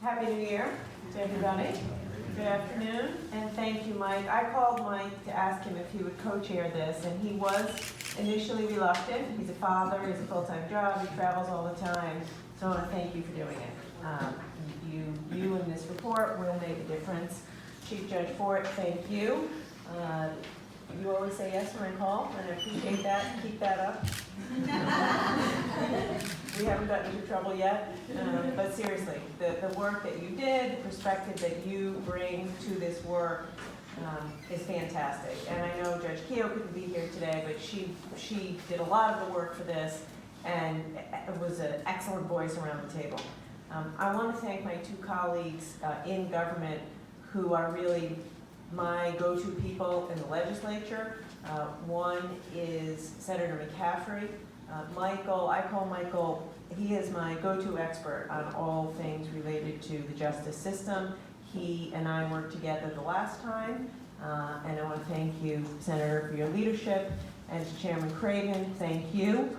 Happy New Year to everybody. Good afternoon, and thank you, Mike. I called Mike to ask him if he would co-chair this, and he was initially reluctant. He's a father, he's a full-time job, he travels all the time, so I want to thank you for doing it. You in this report will make a difference. Chief Judge Fort, thank you. You always say yes when I call, and I appreciate that. Keep that up. We haven't gotten into trouble yet, but seriously, the work that you did, the perspective that you bring to this work is fantastic. And I know Judge Keogh couldn't be here today, but she did a lot of the work for this, and it was an excellent voice around the table. I want to thank my two colleagues in government who are really my go-to people in the legislature. One is Senator McCaffrey. Michael, I call Michael, he is my go-to expert on all things related to the justice system. He and I worked together the last time, and I want to thank you, Senator, for your leadership, and to Chairman Craven, thank you.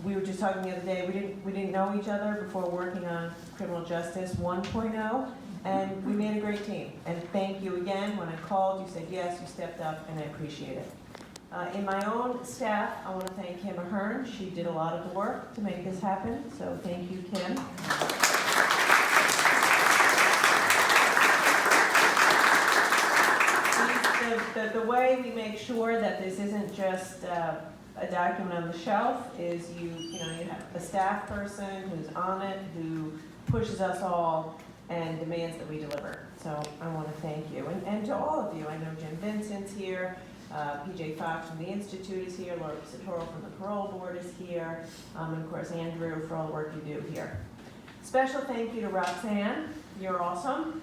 We were just talking the other day, we didn't know each other before working on Criminal Justice 1.0, and we made a great team. And thank you again. When I called, you said yes, you stepped up, and I appreciate it. In my own staff, I want to thank Kim Ahern. She did a lot of the work to make this happen, so thank you, Kim. The way we make sure that this isn't just a document on the shelf is you have a staff person who's on it, who pushes us all and demands that we deliver. So I want to thank you. And to all of you, I know Jim Vincent's here, PJ Fox from the Institute is here, Laura Satoro from the Parole Board is here, and of course Andrew for all the work you do here. Special thank you to Roxanne. You're awesome.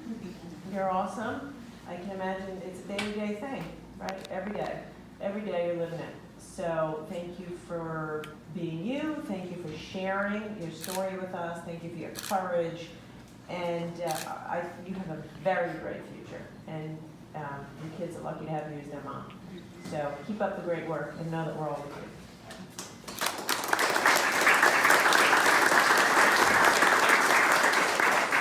You're awesome. I can imagine it's a day-to-day thing, right? Every day you're living it. So thank you for being you. Thank you for sharing your story with us. Thank you for your courage. And you have a very bright future. And your kids are lucky to have you as their mom. So keep up the great work and know that we're all with you.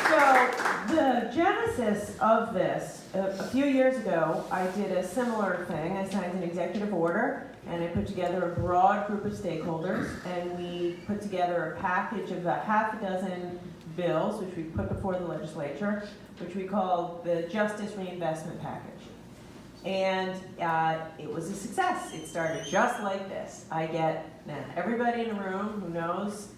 So the genesis of this, a few years ago, I did a similar thing. I signed an executive order, and I put together a broad group of stakeholders, and we put together a package of about half a dozen bills, which we put before the legislature, which we called the Justice Reinvestment Package. And it was a success. It started just like this. I get everybody in the room who knows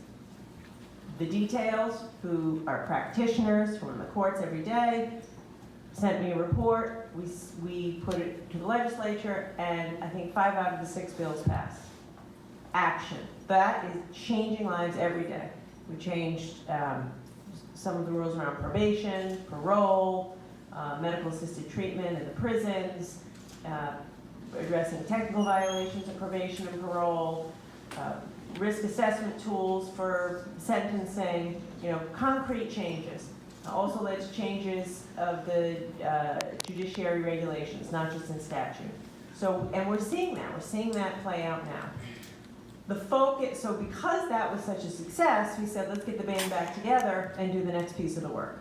the details, who are practitioners from the courts every day, sent me a report. We put it to the legislature, and I think 5 out of the 6 bills passed. Action. That is changing lives every day. We changed some of the rules around probation, parole, medical assisted treatment in the prisons, addressing technical violations of probation and parole, risk assessment tools for sentencing, concrete changes. Also led to changes of the judiciary regulations, not just in statute. So, and we're seeing that play out now. The focus, so because that was such a success, we said, let's get the band back together and do the next piece of the work.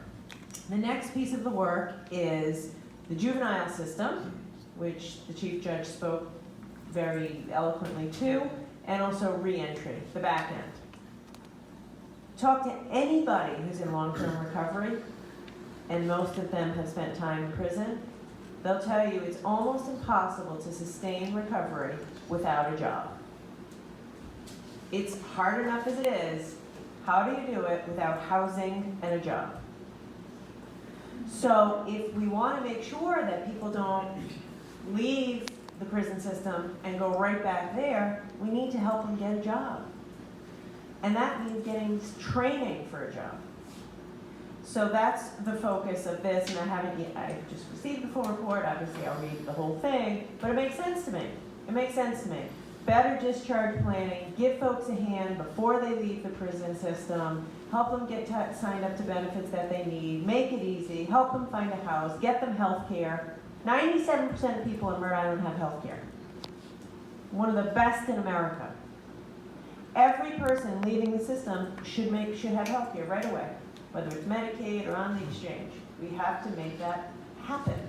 The next piece of the work is the juvenile system, which the Chief Judge spoke very eloquently to, and also reentry, the back end. Talk to anybody who's in long-term recovery, and most of them have spent time in prison. They'll tell you it's almost impossible to sustain recovery without a job. It's hard enough as it is. How do you do it without housing and a job? So if we want to make sure that people don't leave the prison system and go right back there, we need to help them get a job. And that means getting training for a job. So that's the focus of this, and I just received the full report. Obviously I'll read the whole thing, but it makes sense to me. It makes sense to me. Better discharge planning, give folks a hand before they leave the prison system, help them get signed up to benefits that they need, make it easy, help them find a house, get them health care. 97% of people in Rhode Island have health care. One of the best in America. Every person leaving the system should have health care right away. whether it's Medicaid or on the exchange. We have to make that happen.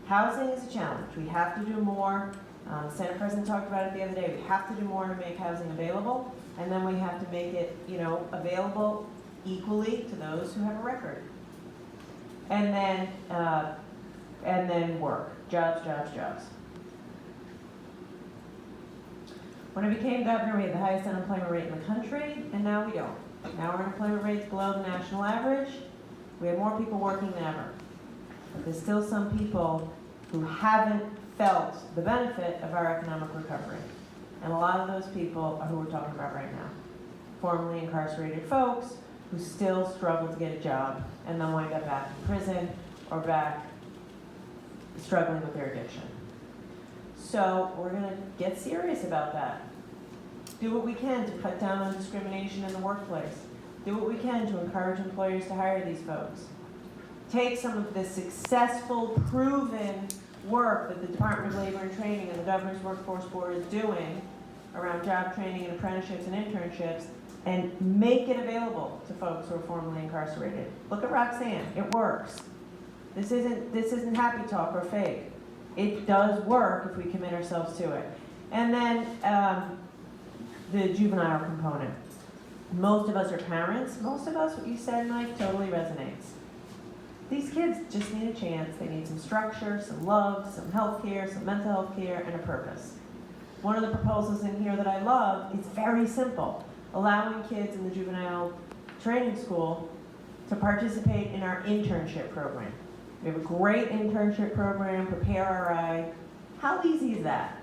Housing is a challenge. We have to do more. The Senate President talked about it the other day. We have to do more to make housing available, and then we have to make it, available equally to those who have a record. And then work. Jobs, jobs, jobs. When I became governor, we had the highest unemployment rate in the country, and now we don't. Now our unemployment rate's below the national average. We have more people working than ever. But there's still some people who haven't felt the benefit of our economic recovery. And a lot of those people are who we're talking about right now. Formerly incarcerated folks who still struggle to get a job and then wind up back in prison or back struggling with their addiction. So we're gonna get serious about that. Do what we can to cut down on discrimination in the workplace. Do what we can to encourage employers to hire these folks. Take some of the successful, proven work that the Department of Labor and Training and the Governor's Workforce Board is doing around job training and apprenticeships and internships and make it available to folks who are formerly incarcerated. Look at Roxanne, it works. This isn't happy talk or fake. It does work if we commit ourselves to it. And then the juvenile component. Most of us are parents. Most of us, what you said, Mike, totally resonates. These kids just need a chance. They need some structure, some love, some health care, some mental health care, and a purpose. One of the proposals in here that I love is very simple. Allowing kids in the juvenile training school to participate in our internship program. We have a great internship program, Prepare RI. How easy is that?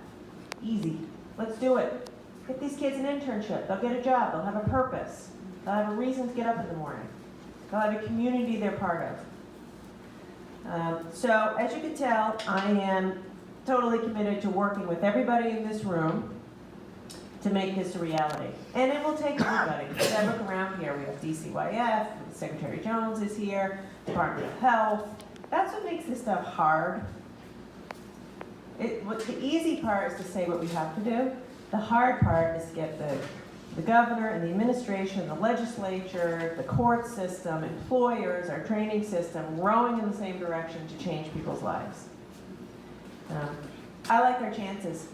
Easy. Let's do it. Get these kids an internship. They'll get a job. They'll have a purpose. They'll have a reason to get up in the morning. They'll have a community they're part of. So, as you can tell, I am totally committed to working with everybody in this room to make this a reality. And it will take everybody. As I look around here, we have DCYF, Secretary Jones is here, Department of Health. That's what makes this stuff hard. The easy part is to say what we have to do. The hard part is to get the governor and the administration, the legislature, the court system, employers, our training system, rowing in the same direction to change people's lives. I like our chances.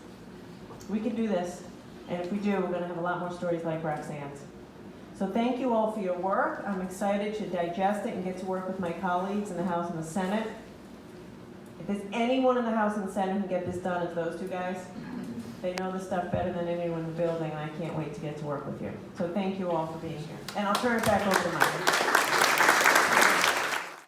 We can do this. And if we do, we're going to have a lot more stories like Roxanne's. So thank you all for your work. I'm excited to digest it and get to work with my colleagues in the House and the Senate. If there's anyone in the House and the Senate who can get this done, it's those two guys. They know this stuff better than anyone in the building, and I can't wait to get to work with you. So thank you all for being here. And I'll turn it back over to Mike.